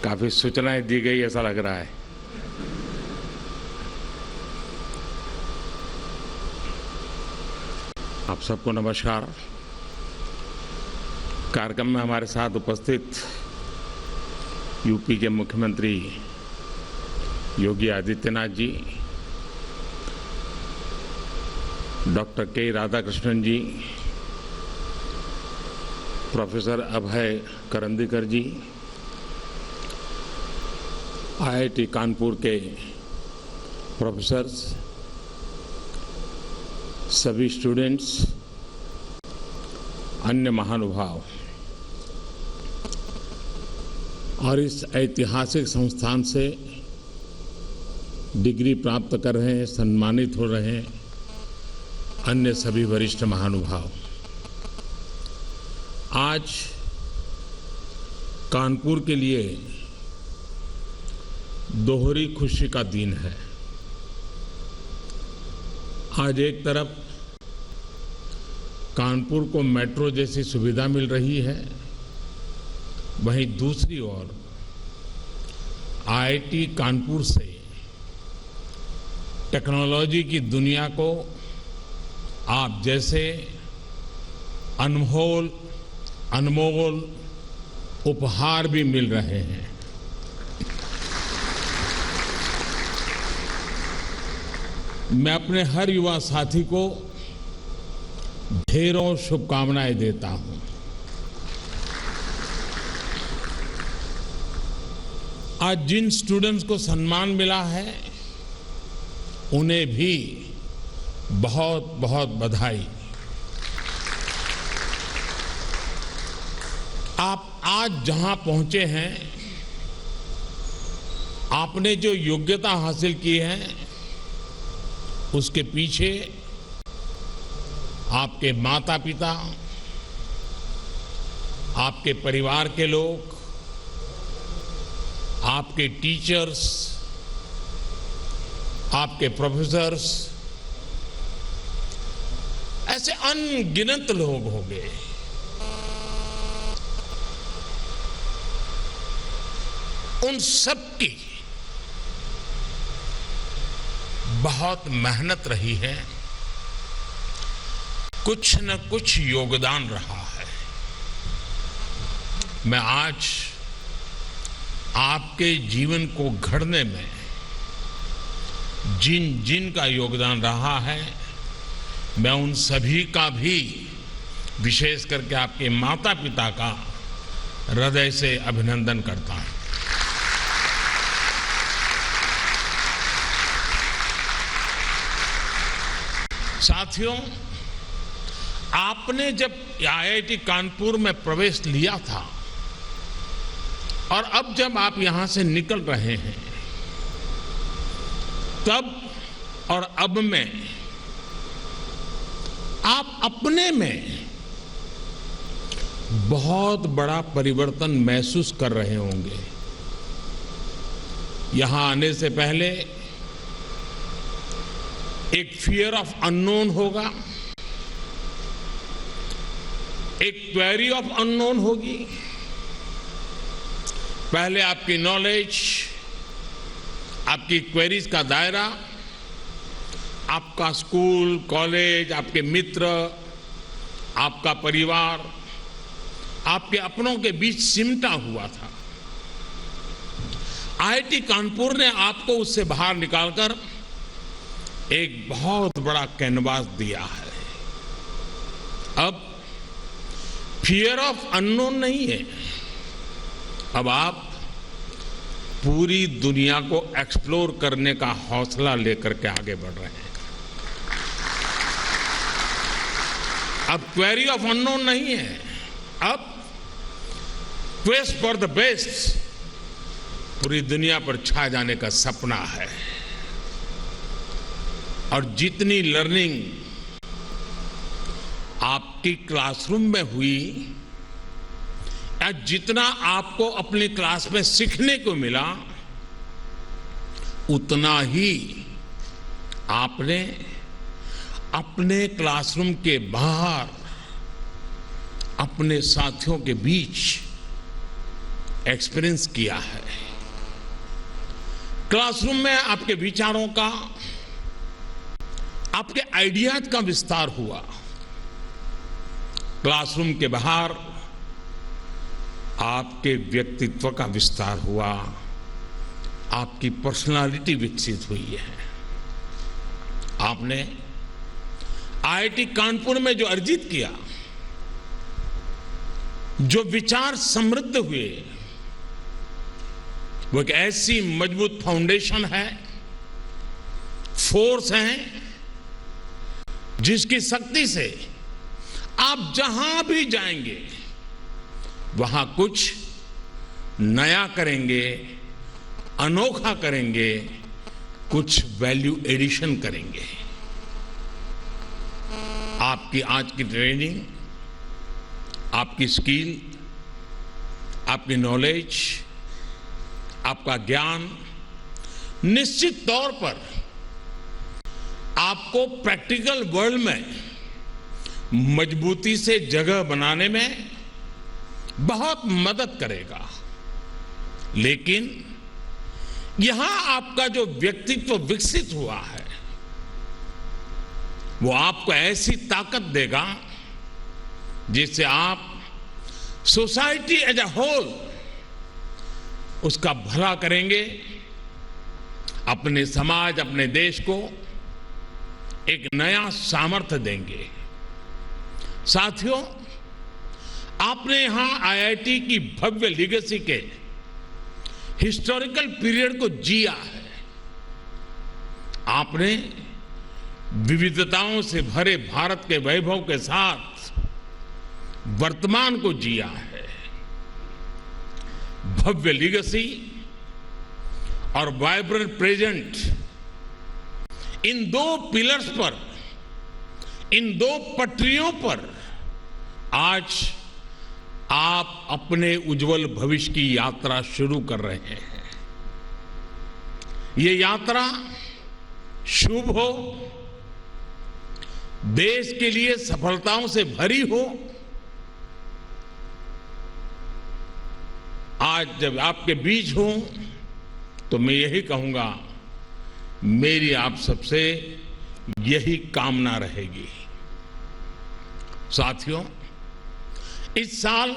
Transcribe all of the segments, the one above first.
काफी सूचनाएं दी गई ऐसा लग रहा है। आप सबको नमस्कार। कार्यक्रम में हमारे साथ उपस्थित यूपी के मुख्यमंत्री योगी आदित्यनाथ जी, डॉक्टर के राधाकृष्णन जी, प्रोफेसर अभय करंदीकर जी, आईआईटी कानपुर के प्रोफेसर्स, सभी स्टूडेंट्स, अन्य महानुभाव और इस ऐतिहासिक संस्थान से डिग्री प्राप्त कर रहे हैं, सम्मानित हो रहे हैं अन्य सभी वरिष्ठ महानुभाव। आज कानपुर के लिए दोहरी खुशी का दिन है। आज एक तरफ कानपुर को मेट्रो जैसी सुविधा मिल रही है, वहीं दूसरी ओर आईआईटी कानपुर से टेक्नोलॉजी की दुनिया को आप जैसे अनमोल उपहार भी मिल रहे हैं। मैं अपने हर युवा साथी को ढेरों शुभकामनाएं देता हूं। आज जिन स्टूडेंट्स को सम्मान मिला है उन्हें भी बहुत बहुत बधाई। आप आज जहां पहुंचे हैं, आपने जो योग्यता हासिल की है, उसके पीछे आपके माता पिता, आपके परिवार के लोग, आपके टीचर्स, आपके प्रोफेसर्स, ऐसे अनगिनत लोग होंगे। उन सबकी बहुत मेहनत रही है, कुछ न कुछ योगदान रहा है। मैं आज आपके जीवन को घड़ने में जिन जिन का योगदान रहा है, मैं उन सभी का भी, विशेष करके आपके माता पिता का हृदय से अभिनंदन करता हूं। साथियों, आपने जब आईआईटी कानपुर में प्रवेश लिया था और अब जब आप यहां से निकल रहे हैं, तब और अब में आप अपने में बहुत बड़ा परिवर्तन महसूस कर रहे होंगे। यहां आने से पहले एक फियर ऑफ अननोन होगा, एक क्वेरी ऑफ अननोन होगी। पहले आपकी नॉलेज, आपकी क्वेरीज का दायरा, आपका स्कूल, कॉलेज, आपके मित्र, आपका परिवार, आपके अपनों के बीच सिमटा हुआ था। आईआईटी कानपुर ने आपको उससे बाहर निकालकर एक बहुत बड़ा कैनवास दिया है। अब फियर ऑफ अननोन नहीं है, अब आप पूरी दुनिया को एक्सप्लोर करने का हौसला लेकर के आगे बढ़ रहे हैं। अब क्वेरी ऑफ अननोन नहीं है, अब क्वेस्ट फॉर द बेस्ट पूरी दुनिया पर छा जाने का सपना है। और जितनी लर्निंग आपकी क्लासरूम में हुई या जितना आपको अपनी क्लास में सीखने को मिला, उतना ही आपने अपने क्लासरूम के बाहर अपने साथियों के बीच एक्सपीरियंस किया है। क्लासरूम में आपके विचारों का, आपके आइडियाज का विस्तार हुआ। क्लासरूम के बाहर आपके व्यक्तित्व का विस्तार हुआ, आपकी पर्सनालिटी विकसित हुई है। आपने आईआईटी कानपुर में जो अर्जित किया, जो विचार समृद्ध हुए, वो एक ऐसी मजबूत फाउंडेशन है, फोर्स है, जिसकी शक्ति से आप जहां भी जाएंगे वहां कुछ नया करेंगे, अनोखा करेंगे, कुछ वैल्यू एडिशन करेंगे। आपकी आज की ट्रेनिंग, आपकी स्किल, आपकी नॉलेज, आपका ज्ञान निश्चित तौर पर आपको प्रैक्टिकल वर्ल्ड में मजबूती से जगह बनाने में बहुत मदद करेगा। लेकिन यहां आपका जो व्यक्तित्व विकसित हुआ है, वो आपको ऐसी ताकत देगा जिससे आप सोसाइटी एज अ होल उसका भला करेंगे, अपने समाज, अपने देश को एक नया सामर्थ्य देंगे। साथियों, आपने यहां आईआईटी की भव्य लीगेसी के हिस्टोरिकल पीरियड को जिया है। आपने विविधताओं से भरे भारत के वैभव के साथ वर्तमान को जिया है। भव्य लीगेसी और वाइब्रेंट प्रेजेंट, इन दो पिलर्स पर, इन दो पटरियों पर आज आप अपने उज्जवल भविष्य की यात्रा शुरू कर रहे हैं। ये यात्रा शुभ हो, देश के लिए सफलताओं से भरी हो। आज जब आपके बीच हूं तो मैं यही कहूंगा, मेरी आप सबसे यही कामना रहेगी। साथियों, इस साल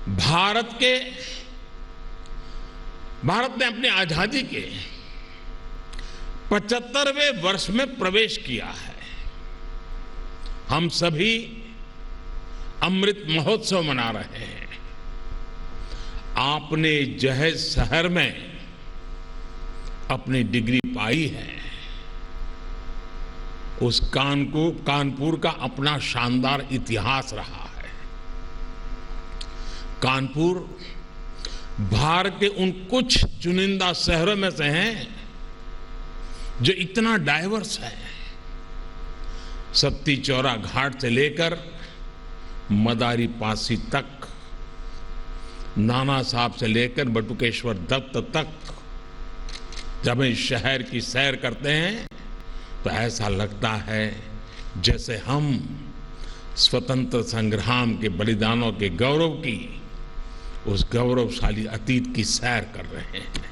भारत ने अपनी आजादी के 75वें वर्ष में प्रवेश किया है। हम सभी अमृत महोत्सव मना रहे हैं। आपने जहेज शहर में अपनी डिग्री पाई है। उस कानपुर का अपना शानदार इतिहास रहा है। कानपुर भारत के उन कुछ चुनिंदा शहरों में से हैं जो इतना डाइवर्स है। सत्ती चौरा घाट से लेकर मदारी पासी तक, नाना साहब से लेकर बटुकेश्वर दत्त तक, जब इस शहर की सैर करते हैं तो ऐसा लगता है जैसे हम स्वतंत्र संग्राम के बलिदानों के गौरव की, उस गौरवशाली अतीत की सैर कर रहे हैं।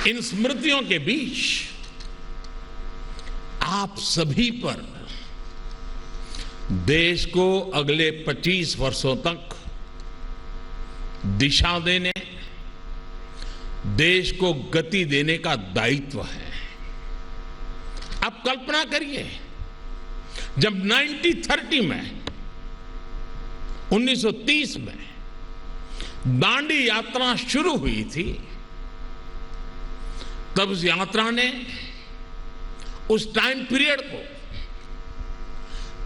इन स्मृतियों के बीच आप सभी पर देश को अगले 25 वर्षों तक दिशा देने, देश को गति देने का दायित्व है। आप कल्पना करिए, जब 1930 में 1930 में दांडी यात्रा शुरू हुई थी, तब उस यात्रा ने उस टाइम पीरियड को,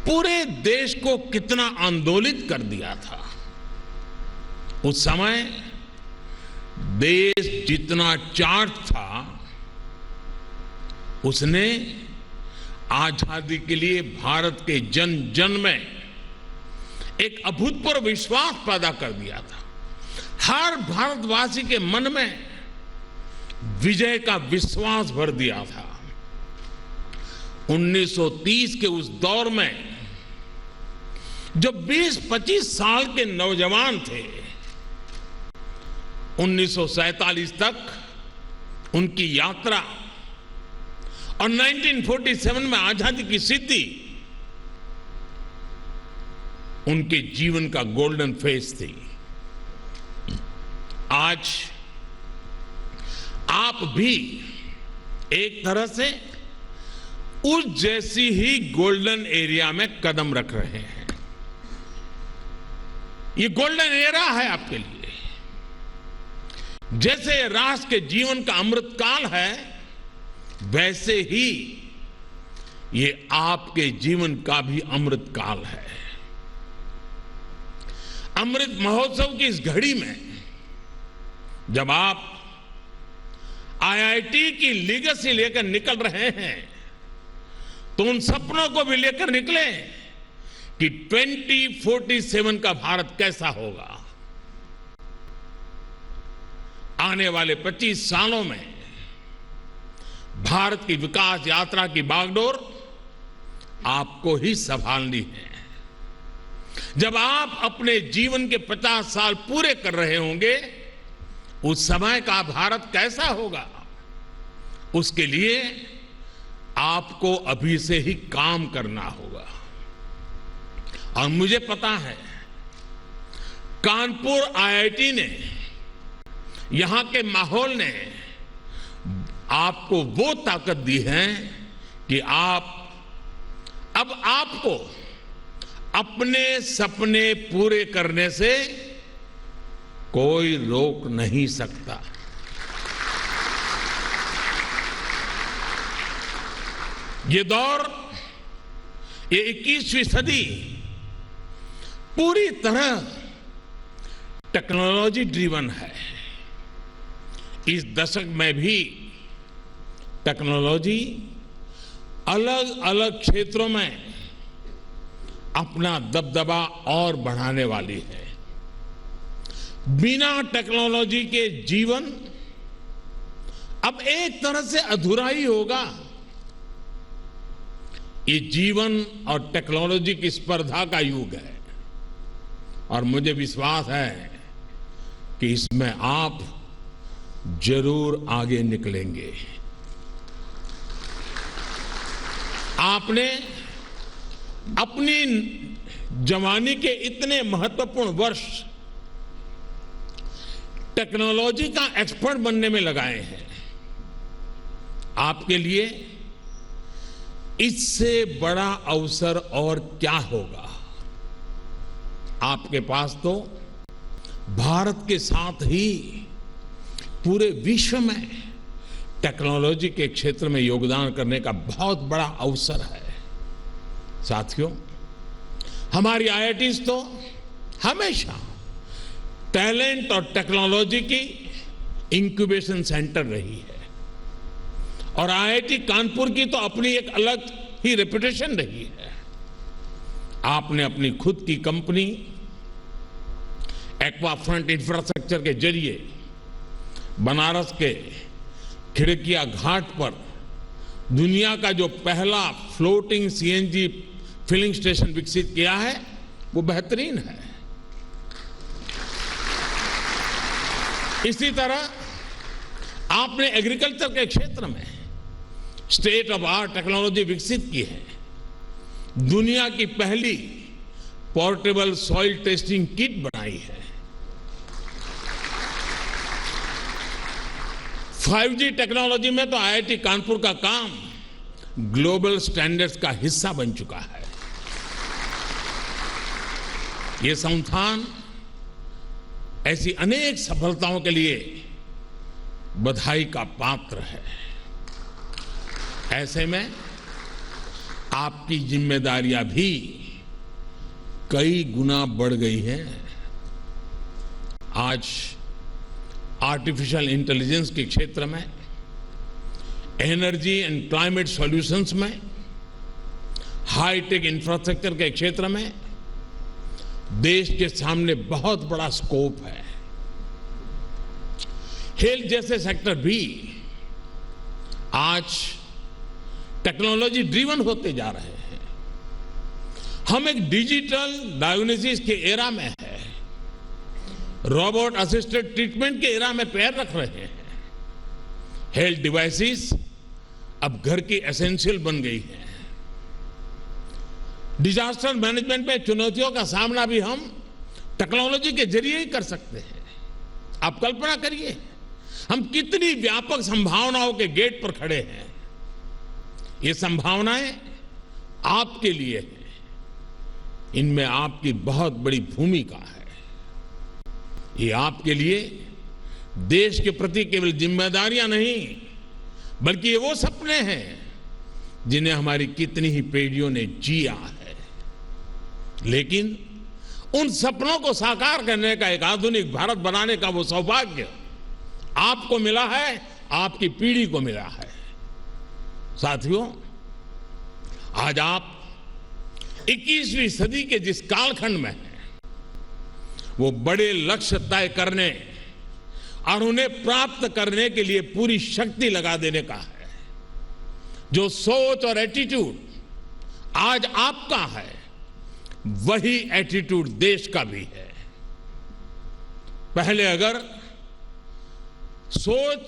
पूरे देश को कितना आंदोलित कर दिया था। उस समय देश जितना चार्ज था, उसने आजादी के लिए भारत के जन जन में एक अभूतपूर्व विश्वास पैदा कर दिया था। हर भारतवासी के मन में विजय का विश्वास भर दिया था। 1930 के उस दौर में जो 20-25 साल के नौजवान थे, 1947 तक उनकी यात्रा और 1947 में आजादी की सिद्धि उनके जीवन का गोल्डन फेज थी। आज आप भी एक तरह से उस जैसी ही गोल्डन एरिया में कदम रख रहे हैं। ये गोल्डन एरा है आपके लिए। जैसे राष्ट्र के जीवन का अमृतकाल है, वैसे ही ये आपके जीवन का भी अमृतकाल है। अमृत महोत्सव की इस घड़ी में जब आप आईआईटी की लीगेसी लेकर निकल रहे हैं, तो उन सपनों को भी लेकर निकले कि 2047 का भारत कैसा होगा। आने वाले 25 सालों में भारत की विकास यात्रा की बागडोर आपको ही संभालनी है। जब आप अपने जीवन के 50 साल पूरे कर रहे होंगे, उस समय का भारत कैसा होगा, उसके लिए आपको अभी से ही काम करना होगा। और मुझे पता है, कानपुर आईआईटी ने, यहां के माहौल ने आपको वो ताकत दी है कि अब आपको अपने सपने पूरे करने से कोई रोक नहीं सकता। ये दौर, ये 21वीं सदी पूरी तरह टेक्नोलॉजी ड्रिवन है। इस दशक में भी टेक्नोलॉजी अलग अलग क्षेत्रों में अपना दबदबा और बढ़ाने वाली है। बिना टेक्नोलॉजी के जीवन अब एक तरह से अधूरा ही होगा। ये जीवन और टेक्नोलॉजी की स्पर्धा का युग है और मुझे विश्वास है कि इसमें आप जरूर आगे निकलेंगे। आपने अपनी जवानी के इतने महत्वपूर्ण वर्ष टेक्नोलॉजी का एक्सपर्ट बनने में लगाए हैं। आपके लिए इससे बड़ा अवसर और क्या होगा। आपके पास तो भारत के साथ ही पूरे विश्व में टेक्नोलॉजी के क्षेत्र में योगदान करने का बहुत बड़ा अवसर है। साथियों, हमारी आईआईटीज तो हमेशा टैलेंट और टेक्नोलॉजी की इंक्यूबेशन सेंटर रही है और आईआईटी कानपुर की तो अपनी एक अलग ही रेपुटेशन रही है। आपने अपनी खुद की कंपनी एक्वाफ्रंट इंफ्रास्ट्रक्चर के जरिए बनारस के खिड़किया घाट पर दुनिया का जो पहला फ्लोटिंग सीएनजी फिलिंग स्टेशन विकसित किया है, वो बेहतरीन है। इसी तरह आपने एग्रीकल्चर के क्षेत्र में स्टेट ऑफ आर्ट टेक्नोलॉजी विकसित की है। दुनिया की पहली पोर्टेबल सॉइल टेस्टिंग किट बनाई है। 5G टेक्नोलॉजी में तो आईआईटी कानपुर का काम ग्लोबल स्टैंडर्ड्स का हिस्सा बन चुका है। ये संस्थान ऐसी अनेक सफलताओं के लिए बधाई का पात्र है। ऐसे में आपकी जिम्मेदारियां भी कई गुना बढ़ गई हैं। आज आर्टिफिशियल इंटेलिजेंस के क्षेत्र में, एनर्जी एंड क्लाइमेट सॉल्यूशंस में, हाईटेक इंफ्रास्ट्रक्चर के क्षेत्र में देश के सामने बहुत बड़ा स्कोप है। हेल्थ जैसे सेक्टर भी आज टेक्नोलॉजी ड्रिवन होते जा रहे हैं। हम एक डिजिटल डायग्नोसिस के एरा में है, रोबोट असिस्टेड ट्रीटमेंट के एरा में पैर रख रहे हैं। हेल्थ डिवाइसेस अब घर की एसेंशियल बन गई है। डिजास्टर मैनेजमेंट में चुनौतियों का सामना भी हम टेक्नोलॉजी के जरिए ही कर सकते हैं। आप कल्पना करिए, हम कितनी व्यापक संभावनाओं के गेट पर खड़े हैं। ये संभावनाएं आपके लिए हैं, इनमें आपकी बहुत बड़ी भूमिका है। ये आपके लिए देश के प्रति केवल जिम्मेदारियां नहीं, बल्कि ये वो सपने हैं जिन्हें हमारी कितनी ही पीढ़ियों ने जिया है। लेकिन उन सपनों को साकार करने का, एक आधुनिक भारत बनाने का वो सौभाग्य आपको मिला है, आपकी पीढ़ी को मिला है। साथियों, आज आप 21वीं सदी के जिस कालखंड में हैं, वो बड़े लक्ष्य तय करने और उन्हें प्राप्त करने के लिए पूरी शक्ति लगा देने का है। जो सोच और एटीट्यूड आज आपका है, वही एटीट्यूड देश का भी है। पहले अगर सोच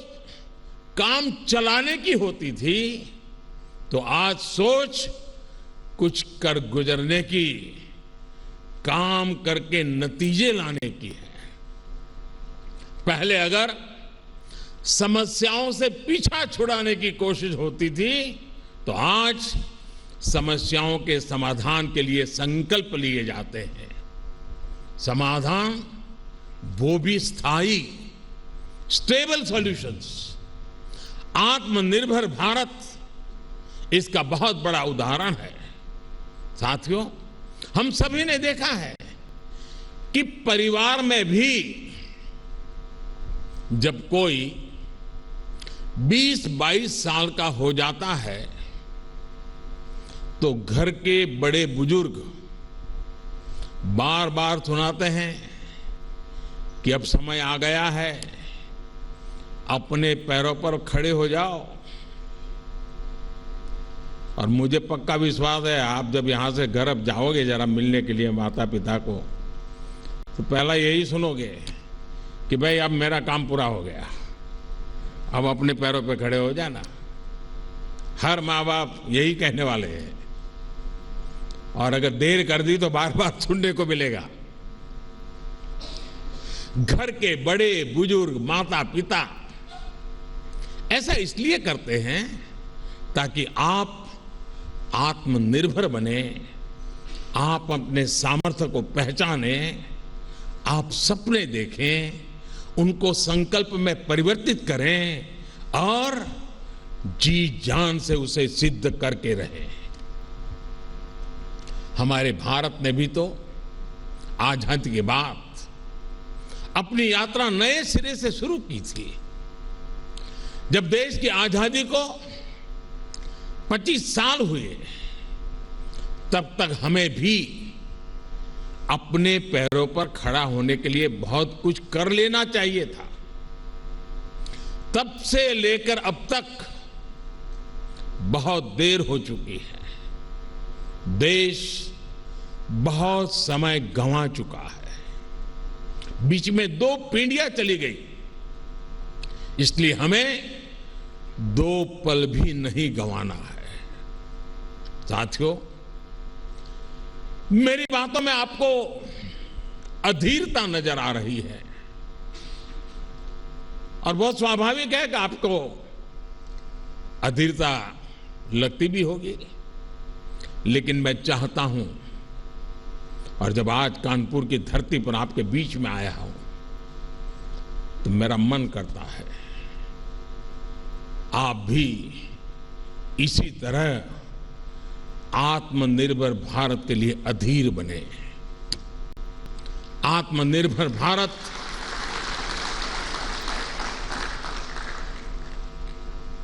काम चलाने की होती थी, तो आज सोच कुछ कर गुजरने की, काम करके नतीजे लाने की है। पहले अगर समस्याओं से पीछा छुड़ाने की कोशिश होती थी, तो आज समस्याओं के समाधान के लिए संकल्प लिए जाते हैं। समाधान वो भी स्थायी, स्टेबल सॉल्यूशंस। आत्मनिर्भर भारत इसका बहुत बड़ा उदाहरण है। साथियों, हम सभी ने देखा है कि परिवार में भी जब कोई 20-22 साल का हो जाता है, तो घर के बड़े बुजुर्ग बार बार सुनाते हैं कि अब समय आ गया है, अपने पैरों पर खड़े हो जाओ। और मुझे पक्का विश्वास है, आप जब यहां से घर अब जाओगे जरा मिलने के लिए माता पिता को, तो पहला यही सुनोगे कि भाई अब मेरा काम पूरा हो गया, अब अपने पैरों पर खड़े हो जाना। हर माँ बाप यही कहने वाले हैं, और अगर देर कर दी तो बार बार सुनने को मिलेगा। घर के बड़े बुजुर्ग, माता पिता ऐसा इसलिए करते हैं ताकि आप आत्मनिर्भर बने, आप अपने सामर्थ्य को पहचाने, आप सपने देखें, उनको संकल्प में परिवर्तित करें और जी जान से उसे सिद्ध करके रहें। हमारे भारत ने भी तो आजादी के बाद अपनी यात्रा नए सिरे से शुरू की थी। जब देश की आजादी को 25 साल हुए, तब तक हमें भी अपने पैरों पर खड़ा होने के लिए बहुत कुछ कर लेना चाहिए था। तब से लेकर अब तक बहुत देर हो चुकी है। देश बहुत समय गंवा चुका है। बीच में 2 पीढ़ियां चली गई, इसलिए हमें 2 पल भी नहीं गंवाना है। साथियों, मेरी बातों में आपको अधीरता नजर आ रही है, और बहुत स्वाभाविक है कि आपको अधीरता लगती भी होगी। लेकिन मैं चाहता हूं, और जब आज कानपुर की धरती पर आपके बीच में आया हूं, तो मेरा मन करता है आप भी इसी तरह आत्मनिर्भर भारत के लिए अधीर बने। आत्मनिर्भर भारत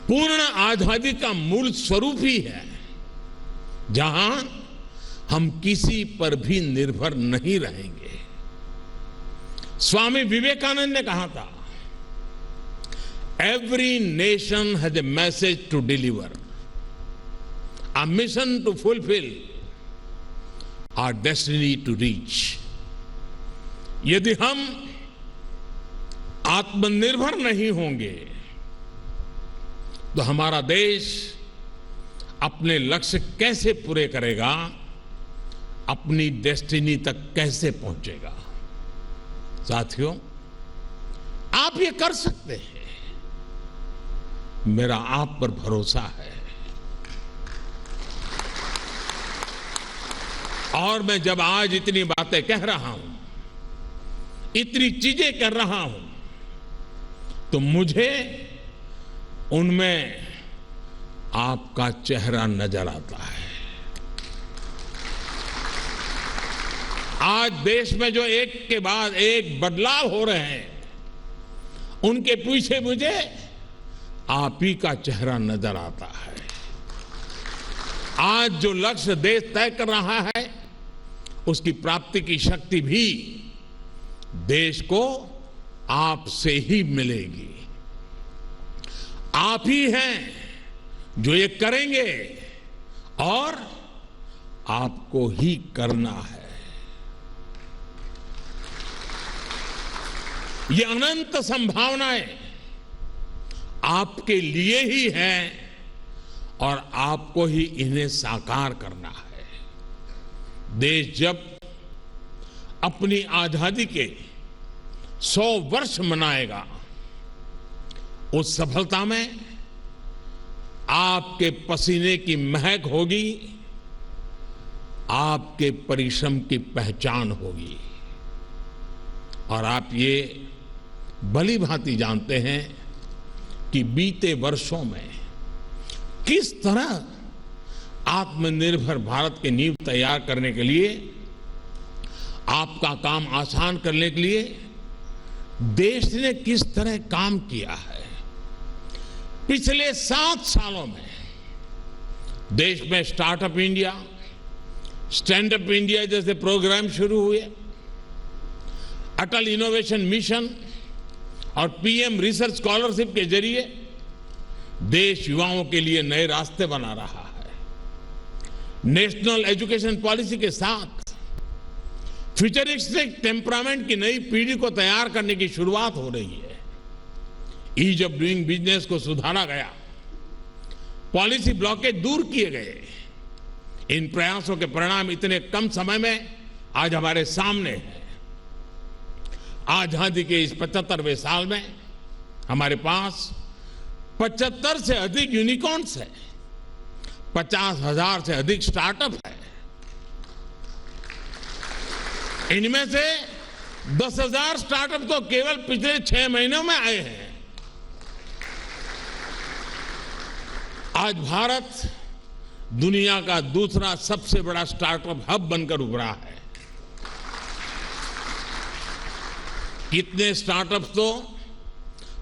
पूर्ण आजादी का मूल स्वरूप ही है, जहां हम किसी पर भी निर्भर नहीं रहेंगे। स्वामी विवेकानंद ने कहा था, every nation has a message to deliver, a mission to fulfil, our destiny to reach. यदि हम आत्मनिर्भर नहीं होंगे तो हमारा देश अपने लक्ष्य कैसे पूरे करेगा, अपनी डेस्टिनी तक कैसे पहुंचेगा। साथियों, आप ये कर सकते हैं, मेरा आप पर भरोसा है। और मैं जब आज इतनी बातें कह रहा हूं, इतनी चीजें कर रहा हूं, तो मुझे उनमें आपका चेहरा नजर आता है। आज देश में जो एक के बाद एक बदलाव हो रहे हैं, उनके पीछे मुझे आप ही का चेहरा नजर आता है। आज जो लक्ष्य देश तय कर रहा है, उसकी प्राप्ति की शक्ति भी देश को आपसे ही मिलेगी। आप ही हैं जो ये करेंगे और आपको ही करना है। ये अनंत संभावनाएं आपके लिए ही हैं और आपको ही इन्हें साकार करना है। देश जब अपनी आजादी के 100 वर्ष मनाएगा, उस सफलता में आपके पसीने की महक होगी, आपके परिश्रम की पहचान होगी। और आप ये भली भांति जानते हैं कि बीते वर्षों में किस तरह आत्मनिर्भर भारत की नींव तैयार करने के लिए, आपका काम आसान करने के लिए देश ने किस तरह काम किया है। पिछले 7 सालों में देश में startup India, stand up India जैसे प्रोग्राम शुरू हुए, अटल इनोवेशन मिशन और पीएम रिसर्च स्कॉलरशिप के जरिए देश युवाओं के लिए नए रास्ते बना रहा है। नेशनल एजुकेशन पॉलिसी के साथ फ्यूचरिस्टिक टेम्परामेंट की नई पीढ़ी को तैयार करने की शुरुआत हो रही है। ईज ऑफ डूइंग बिजनेस को सुधारा गया, पॉलिसी ब्लॉकेज दूर किए गए। इन प्रयासों के परिणाम इतने कम समय में आज हमारे सामने हैं। आजादी के इस 75वें साल में हमारे पास 75 से अधिक यूनिकॉर्न्स है, 50,000 से अधिक स्टार्टअप है। इनमें से 10,000 स्टार्टअप तो केवल पिछले 6 महीनों में आए हैं। आज भारत दुनिया का दूसरा सबसे बड़ा स्टार्टअप हब बनकर उभरा है। कितने स्टार्टअप्स तो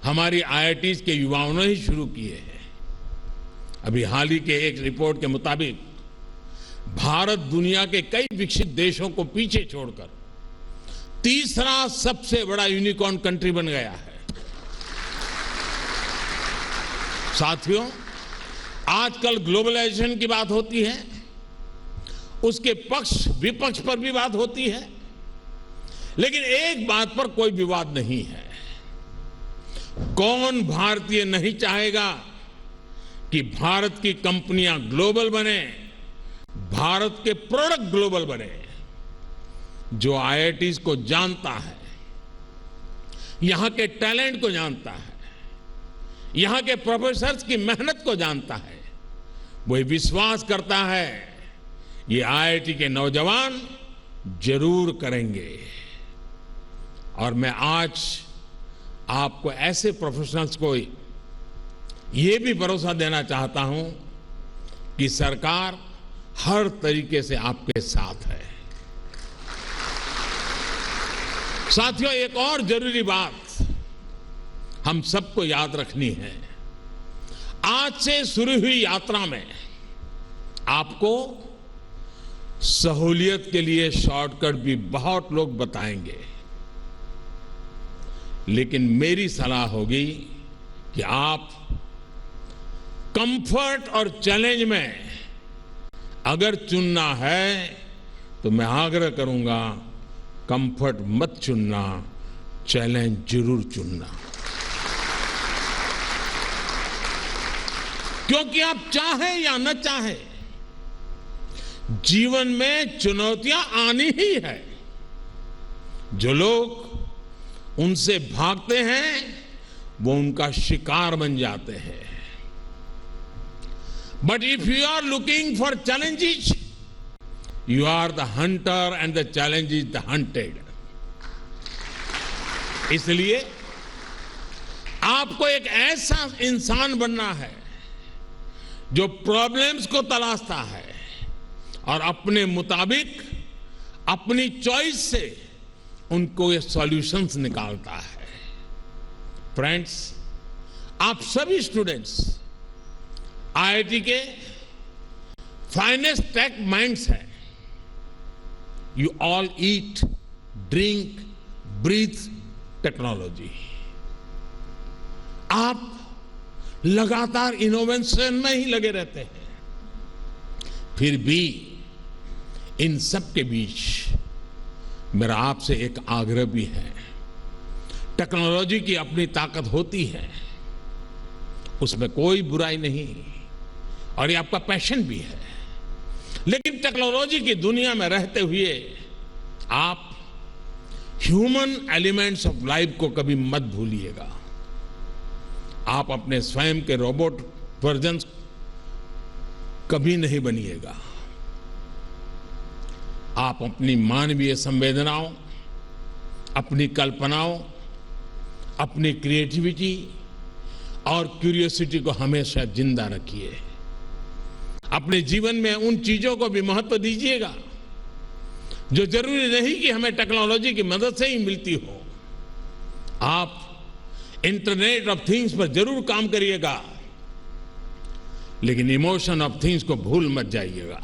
हमारी आईआईटीज के युवाओं ने ही शुरू किए हैं। अभी हाल ही के एक रिपोर्ट के मुताबिक भारत दुनिया के कई विकसित देशों को पीछे छोड़कर तीसरा सबसे बड़ा यूनिकॉर्न कंट्री बन गया है। साथियों, आजकल ग्लोबलाइजेशन की बात होती है, उसके पक्ष विपक्ष पर भी बात होती है, लेकिन एक बात पर कोई विवाद नहीं है। कौन भारतीय नहीं चाहेगा कि भारत की कंपनियां ग्लोबल बने, भारत के प्रोडक्ट ग्लोबल बने। जो आईआईटीज को जानता है, यहां के टैलेंट को जानता है, यहां के प्रोफेसर्स की मेहनत को जानता है, वही विश्वास करता है ये आईआईटी के नौजवान जरूर करेंगे। और मैं आज आपको ऐसे प्रोफेशनल्स को ये भी भरोसा देना चाहता हूं कि सरकार हर तरीके से आपके साथ है। साथियों, एक और जरूरी बात हम सबको याद रखनी है। आज से शुरू हुई यात्रा में आपको सहूलियत के लिए शॉर्टकट भी बहुत लोग बताएंगे, लेकिन मेरी सलाह होगी कि आप कंफर्ट और चैलेंज में अगर चुनना है तो मैं आग्रह करूंगा, कंफर्ट मत चुनना, चैलेंज जरूर चुनना। क्योंकि आप चाहें या न चाहें, जीवन में चुनौतियां आनी ही है। जो लोग उनसे भागते हैं वो उनका शिकार बन जाते हैं। But if you are looking for challenges, you are the hunter and the challenge is the hunted. इसलिए आपको एक ऐसा इंसान बनना है जो प्रॉब्लम्स को तलाशता है और अपने मुताबिक, अपनी चॉइस से उनको ये सॉल्यूशंस निकालता है। फ्रेंड्स, आप सभी स्टूडेंट्स आईआईटी के फाइनेस्ट टेक माइंड्स हैं। You all eat, drink, breathe technology. आप लगातार इनोवेशन में ही लगे रहते हैं। फिर भी इन सब के बीच मेरा आपसे एक आग्रह भी है। टेक्नोलॉजी की अपनी ताकत होती है, उसमें कोई बुराई नहीं, और ये आपका पैशन भी है। लेकिन टेक्नोलॉजी की दुनिया में रहते हुए आप ह्यूमन एलिमेंट्स ऑफ लाइफ को कभी मत भूलिएगा। आप अपने स्वयं के रोबोट वर्जन कभी नहीं बनिएगा। आप अपनी मानवीय संवेदनाओं, अपनी कल्पनाओं, अपनी क्रिएटिविटी और क्यूरियोसिटी को हमेशा जिंदा रखिए। अपने जीवन में उन चीजों को भी महत्व दीजिएगा जो जरूरी नहीं कि हमें टेक्नोलॉजी की मदद से ही मिलती हो। आप इंटरनेट ऑफ थिंग्स पर जरूर काम करिएगा, लेकिन इमोशन ऑफ थिंग्स को भूल मत जाइएगा।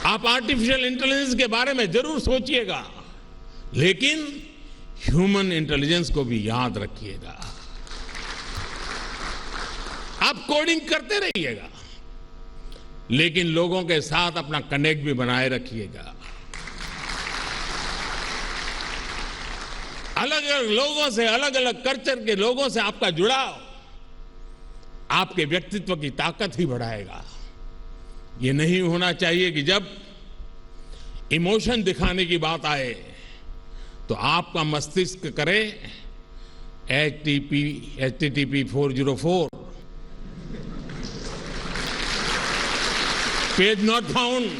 आप आर्टिफिशियल इंटेलिजेंस के बारे में जरूर सोचिएगा, लेकिन ह्यूमन इंटेलिजेंस को भी याद रखिएगा। आप कोडिंग करते रहिएगा, लेकिन लोगों के साथ अपना कनेक्ट भी बनाए रखिएगा। अलग अलग लोगों से, अलग अलग कल्चर के लोगों से आपका जुड़ाव आपके व्यक्तित्व की ताकत ही बढ़ाएगा। ये नहीं होना चाहिए कि जब इमोशन दिखाने की बात आए तो आपका मस्तिष्क करे HTTP 404 पेज नॉट फाउंड।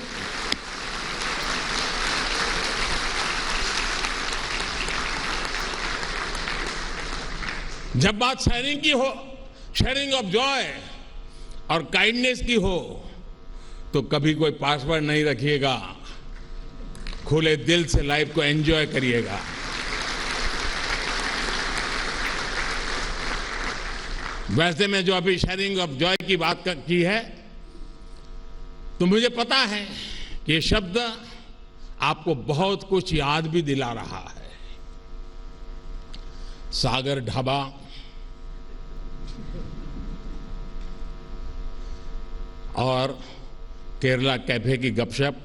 जब बात शेयरिंग की हो, शेयरिंग ऑफ जॉय और काइंडनेस की हो, तो कभी कोई पासवर्ड नहीं रखिएगा। खुले दिल से लाइफ को एंजॉय करिएगा। वैसे में जो अभी शेयरिंग ऑफ जॉय की बात की है, तो मुझे पता है कि ये शब्द आपको बहुत कुछ याद भी दिला रहा है। सागर ढाबा, और केरला कैफे की गपशप,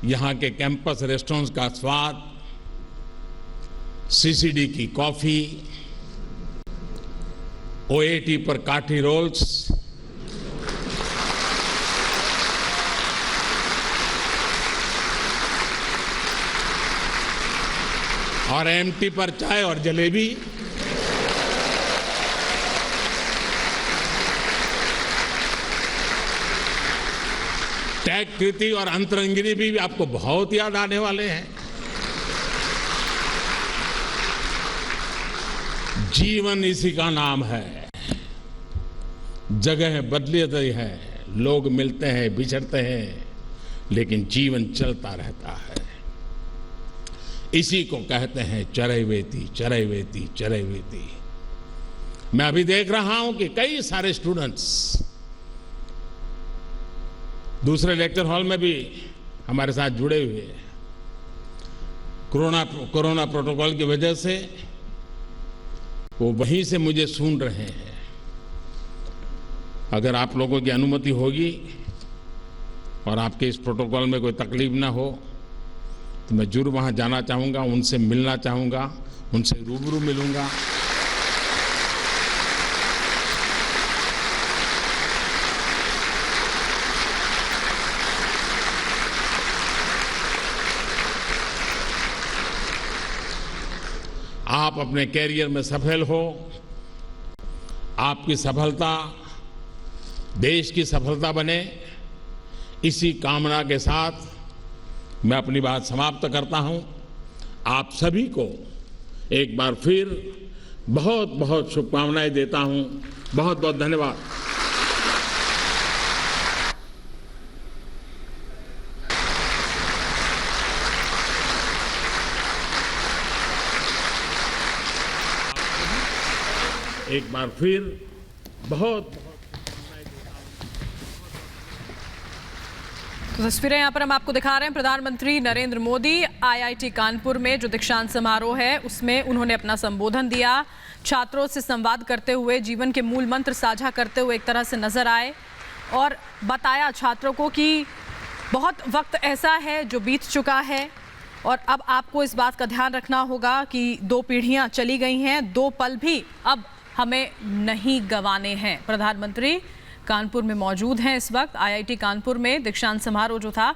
यहां के कैंपस रेस्टोरेंट्स का स्वाद, सीसीडी की कॉफी, ओएटी पर काठी रोल्स, और एमटी पर चाय और जलेबी, टैग कृति और अंतरंगिनी भी आपको बहुत याद आने वाले हैं। जीवन इसी का नाम है। जगह बदलती है, लोग मिलते हैं, बिछड़ते हैं, लेकिन जीवन चलता रहता है। इसी को कहते हैं चरैवेति, चरैवेति, चरैवेति। मैं अभी देख रहा हूं कि कई सारे स्टूडेंट्स दूसरे लेक्चर हॉल में भी हमारे साथ जुड़े हुए हैं। कोरोना प्रोटोकॉल की वजह से वो वहीं से मुझे सुन रहे हैं। अगर आप लोगों की अनुमति होगी और आपके इस प्रोटोकॉल में कोई तकलीफ ना हो तो मैं जरूर वहाँ जाना चाहूँगा, उनसे मिलना चाहूँगा, उनसे रूबरू मिलूँगा। आप अपने कैरियर में सफल हो, आपकी सफलता देश की सफलता बने, इसी कामना के साथ मैं अपनी बात समाप्त करता हूं। आप सभी को एक बार फिर बहुत बहुत शुभकामनाएं देता हूं। बहुत बहुत धन्यवाद। एक बार फिर बहुत तो तस्वीरें यहाँ पर हम आपको दिखा रहे हैं। प्रधानमंत्री नरेंद्र मोदी आईआईटी कानपुर में जो दीक्षांत समारोह है उसमें उन्होंने अपना संबोधन दिया। छात्रों से संवाद करते हुए जीवन के मूल मंत्र साझा करते हुए एक तरह से नजर आए और बताया छात्रों को कि बहुत वक्त ऐसा है जो बीत चुका है और अब आपको इस बात का ध्यान रखना होगा कि 2 पीढ़ियां चली गई हैं, 2 पल भी अब हमें नहीं गंवाने हैं। प्रधानमंत्री कानपुर में मौजूद हैं इस वक्त। आईआईटी कानपुर में दीक्षांत समारोह जो था